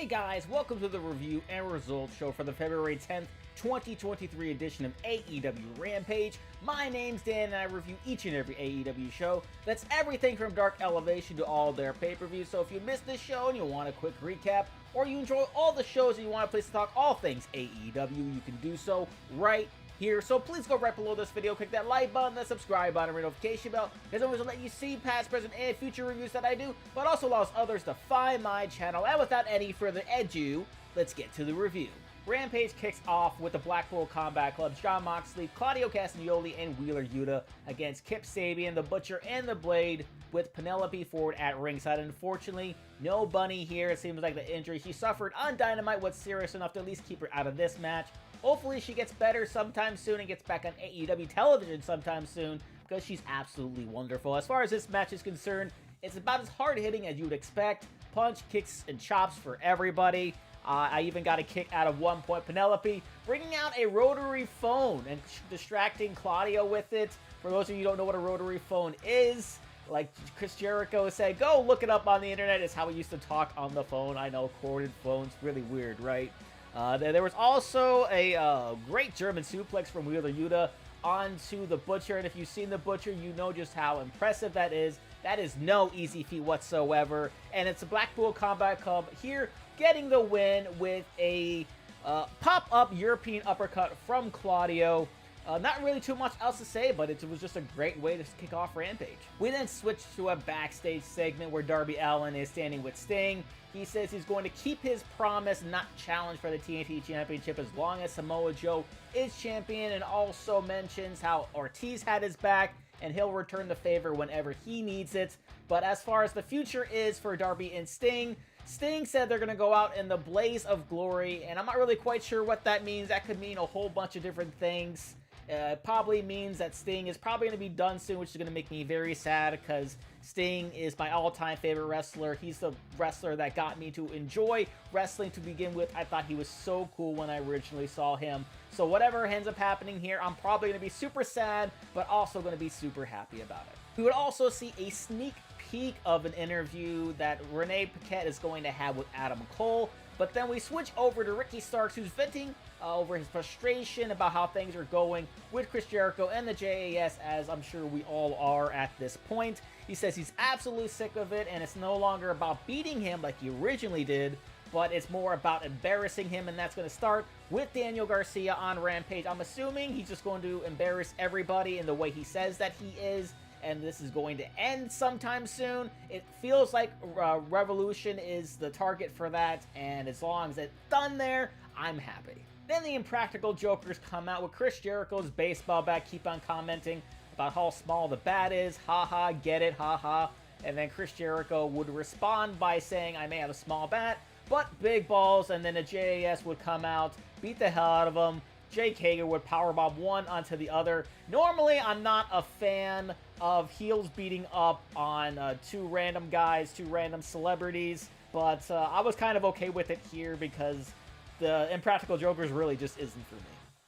Hey guys, welcome to the review and results show for the February 10th, 2023 edition of AEW Rampage. My name's Dan and I review each and every AEW show. That's everything from Dark Elevation to all their pay-per-views, so if you missed this show and you want a quick recap, or you enjoy all the shows and you want a place to talk all things AEW, you can do so right here. So please go right below this video, click that like button, that subscribe button, and notification bell, because it will let you see past, present, and future reviews that I do, but also allows others to find my channel. And without any further ado, let's get to the review. Rampage kicks off with the Blackpool Combat Club, Jon Moxley, Claudio Castagnoli, and Wheeler Yuta against Kip Sabian, the Butcher, and the Blade, with Penelope Ford at ringside. Unfortunately, no Bunny here. It seems like the injury she suffered on Dynamite was serious enough to at least keep her out of this match. Hopefully she gets better sometime soon and gets back on AEW television sometime soon, because she's absolutely wonderful. As far as this match is concerned, it's about as hard-hitting as you would expect. Punch, kicks, and chops for everybody. I even got a kick out of one point. Penelope bringing out a rotary phone and distracting Claudio with it. For those of you who don't know what a rotary phone is, like Chris Jericho said, go look it up on the internet. It's how we used to talk on the phone. I know, corded phones, really weird, right? There was also a great German suplex from Wheeler Yuta onto the Butcher, and if you've seen the Butcher, you know just how impressive that is. That is no easy feat whatsoever, and it's a Blackpool Combat Club here getting the win with a pop-up European uppercut from Claudio. Not really too much else to say, but it was just a great way to kick off Rampage. We then switch to a backstage segment where Darby Allin is standing with Sting. He says he's going to keep his promise, not challenge for the TNT Championship as long as Samoa Joe is champion, and also mentions how Ortiz had his back and he'll return the favor whenever he needs it. But as far as the future is for Darby and Sting, Sting said they're going to go out in the blaze of glory, and I'm not really quite sure what that means. That could mean a whole bunch of different things. It probably means that Sting is probably going to be done soon, which is going to make me very sad, because Sting is my all-time favorite wrestler. He's the wrestler that got me to enjoy wrestling to begin with. I thought he was so cool when I originally saw him. So whatever ends up happening here, I'm probably going to be super sad, but also going to be super happy about it. We would also see a sneak peek of an interview that Renee Paquette is going to have with Adam Cole. But then we switch over to Ricky Starks, who's venting over his frustration about how things are going with Chris Jericho and the JAS, as I'm sure we all are at this point. He says he's absolutely sick of it, and it's no longer about beating him like he originally did, but it's more about embarrassing him, and that's going to start with Daniel Garcia on Rampage. I'm assuming he's just going to embarrass everybody in the way he says that he is, and this is going to end sometime soon. It feels like Revolution is the target for that, and as long as it's done there, I'm happy. Then the Impractical Jokers come out with Chris Jericho's baseball bat, keep on commenting about how small the bat is, haha, get it, haha, and then Chris Jericho would respond by saying, I may have a small bat, but big balls, and then the JAS would come out, beat the hell out of him. Jake Hager would powerbomb one onto the other. Normally, I'm not a fan of heels beating up on two random guys, two random celebrities, but I was kind of okay with it here because the Impractical Jokers really just isn't for me.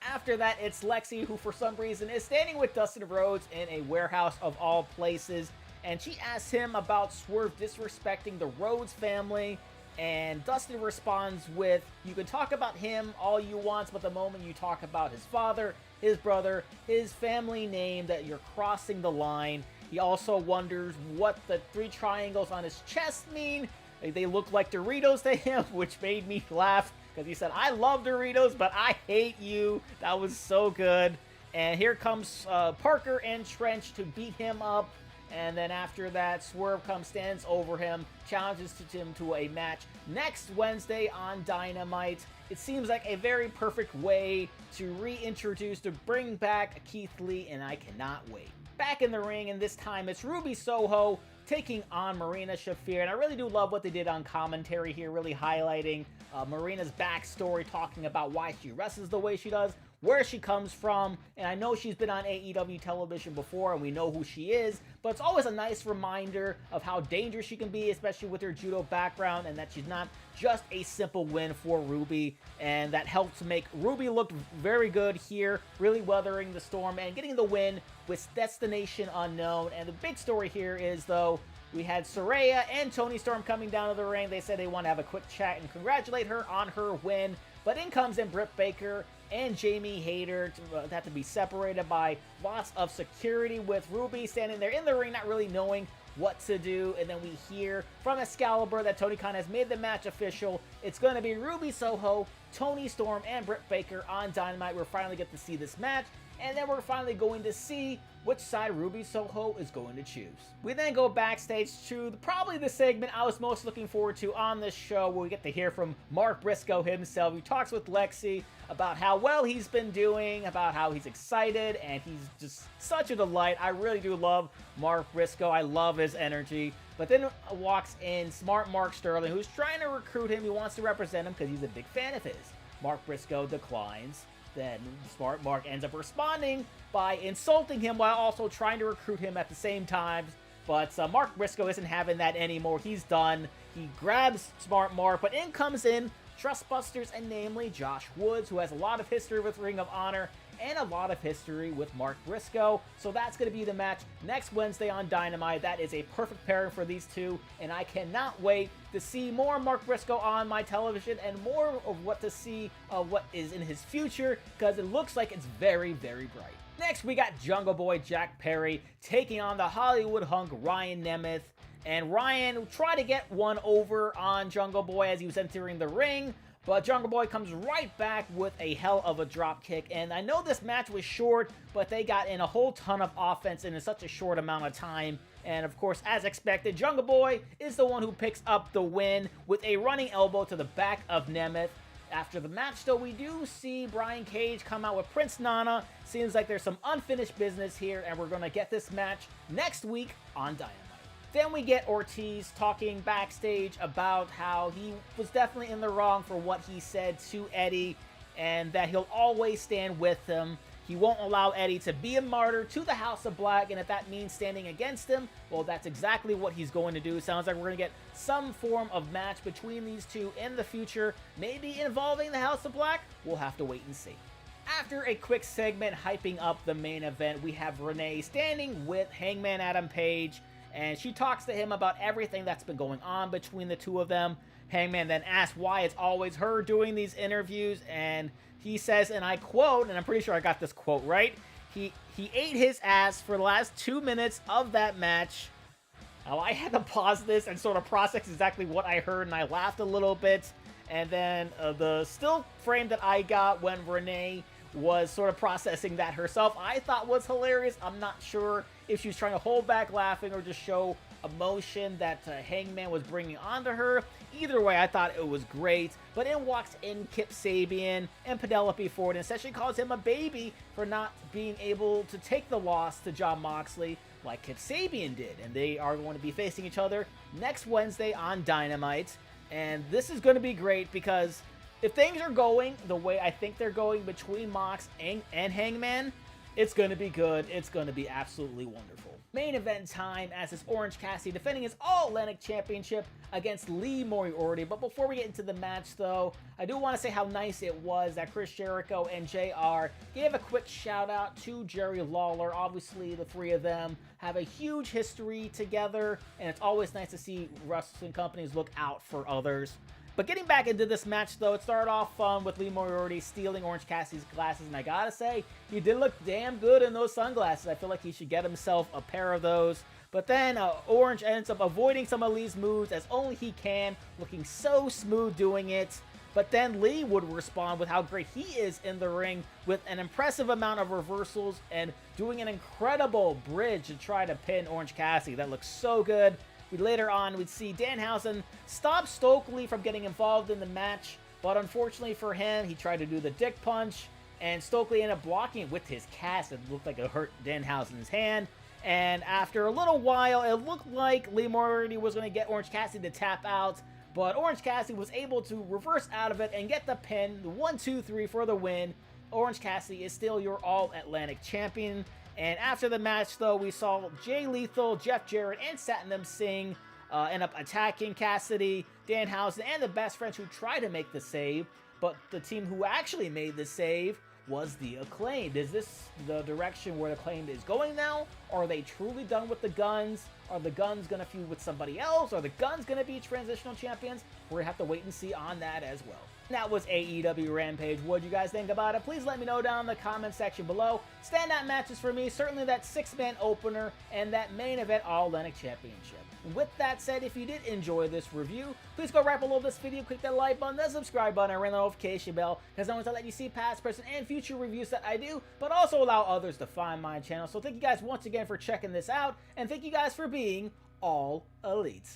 After that, it's Lexi, who for some reason is standing with Dustin Rhodes in a warehouse of all places, and she asks him about Swerve disrespecting the Rhodes family. And Dustin responds with, you can talk about him all you want, but the moment you talk about his father, his brother, his family name, that you're crossing the line. He also wonders what the three triangles on his chest mean. They look like Doritos to him, which made me laugh, because he said, I love Doritos, but I hate you. That was so good. And here comes Parker and Trench to beat him up. And then after that, Swerve comes, stands over him, challenges him to a match next Wednesday on Dynamite. It seems like a very perfect way to reintroduce, to bring back Keith Lee, and I cannot wait. Back in the ring, and this time it's Ruby Soho taking on Marina Shafir, and I really do love what they did on commentary here, really highlighting Marina's backstory, talking about why she wrestles the way she does, where she comes from, and I know she's been on AEW television before, and we know who she is, but it's always a nice reminder of how dangerous she can be, especially with her judo background, and that she's not just a simple win for Ruby, and that helps make Ruby look very good here, really weathering the storm and getting the win with Destination Unknown. And the big story here is, though, we had Saraya and Toni Storm coming down to the ring. They said they want to have a quick chat and congratulate her on her win. But in comes in Britt Baker and Jamie Hayter to have to be separated by lots of security, with Ruby standing there in the ring not really knowing what to do. And then we hear from Excalibur that Tony Khan has made the match official. It's going to be Ruby Soho, Toni Storm, and Britt Baker on Dynamite. We're finally get to see this match, and then we're finally going to see which side Ruby Soho is going to choose. We then go backstage to probably the segment I was most looking forward to on this show, where we get to hear from Mark Briscoe himself. He talks with Lexi about how well he's been doing, about how he's excited, and he's just such a delight. I really do love Mark Briscoe. I love his energy. But then walks in smart Mark Sterling, who's trying to recruit him. He wants to represent him because he's a big fan of his. Mark Briscoe declines. Then smart Mark ends up responding by insulting him while also trying to recruit him at the same time. But Mark Briscoe isn't having that anymore. He's done. He grabs smart Mark, but in comes in Trustbusters, and namely Josh Woods, who has a lot of history with Ring of Honor and a lot of history with Mark Briscoe. So that's going to be the match next Wednesday on Dynamite. That is a perfect pairing for these two, and I cannot wait to see more Mark Briscoe on my television and more of what to see what is in his future, because it looks like it's very, very bright. Next, we got Jungle Boy Jack Perry taking on the Hollywood hunk Ryan Nemeth. And Ryan tried to get one over on Jungle Boy as he was entering the ring, but Jungle Boy comes right back with a hell of a drop kick. And I know this match was short, but they got in a whole ton of offense in such a short amount of time. And of course, as expected, Jungle Boy is the one who picks up the win with a running elbow to the back of Nemeth. After the match, though, we do see Brian Cage come out with Prince Nana. Seems like there's some unfinished business here, and we're going to get this match next week on Dynamite. Then we get Ortiz talking backstage about how he was definitely in the wrong for what he said to Eddie, and that he'll always stand with him. He won't allow Eddie to be a martyr to the House of Black, and if that means standing against him, well, that's exactly what he's going to do. Sounds like we're going to get some form of match between these two in the future, maybe involving the House of Black. We'll have to wait and see. After a quick segment hyping up the main event, we have Renee standing with Hangman Adam Page, and she talks to him about everything that's been going on between the two of them. Hangman then asks why it's always her doing these interviews, and he says, and I quote, and I'm pretty sure I got this quote right, he ate his ass for the last 2 minutes of that match. Now, I had to pause this and sort of process exactly what I heard, and I laughed a little bit. And then the still frame that I got when Renee was sort of processing that herself, I thought was hilarious. I'm not sure if she was trying to hold back laughing or just show emotion that Hangman was bringing onto her. Either way, I thought it was great. But in walks in Kip Sabian and Penelope Ford and essentially calls him a baby for not being able to take the loss to Jon Moxley like Kip Sabian did. And they are going to be facing each other next Wednesday on Dynamite. And this is going to be great because if things are going the way I think they're going between Mox and Hangman, it's going to be good. It's going to be absolutely wonderful. Main event time as it's Orange Cassidy defending his All-Atlantic Championship against Lee Moriarty. But before we get into the match, though, I do want to say how nice it was that Chris Jericho and JR gave a quick shout-out to Jerry Lawler. Obviously, the three of them have a huge history together, and it's always nice to see wrestling companies look out for others. But getting back into this match, though, it started off fun with Lee Moriarty stealing Orange Cassidy's glasses, and I gotta say, he did look damn good in those sunglasses. I feel like he should get himself a pair of those. But then Orange ends up avoiding some of Lee's moves as only he can, looking so smooth doing it. But then Lee would respond with how great he is in the ring with an impressive amount of reversals and doing an incredible bridge to try to pin Orange Cassidy. That looks so good. Later on, we'd see Danhausen stop Stokely from getting involved in the match, but unfortunately for him, he tried to do the dick punch, and Stokely ended up blocking it with his cast. It looked like it hurt Danhausen's hand, and after a little while, it looked like Lee Moriarty was going to get Orange Cassidy to tap out, but Orange Cassidy was able to reverse out of it and get the pin, the 1-2-3 for the win. Orange Cassidy is still your All-Atlantic Champion. And after the match, though, we saw Jay Lethal, Jeff Jarrett, and Satnam Singh end up attacking Cassidy, Danhausen, and the Best Friends who tried to make the save. But the team who actually made the save was the Acclaimed. Is this the direction where the Acclaimed is going now? Are they truly done with the guns? Are the Guns going to feud with somebody else? Are the Guns going to be transitional champions? We're going to have to wait and see on that as well. That was AEW Rampage. What do you guys think about it? Please let me know down in the comment section below. Standout matches for me, certainly that 6-man opener and that main event All-Atlantic Championship. With that said, if you did enjoy this review, please go right below this video, click that like button, that subscribe button, and ring the notification bell, because I want to let you see past, present, and future reviews that I do, but also allow others to find my channel. So thank you guys once again for checking this out, and thank you guys for being all elite.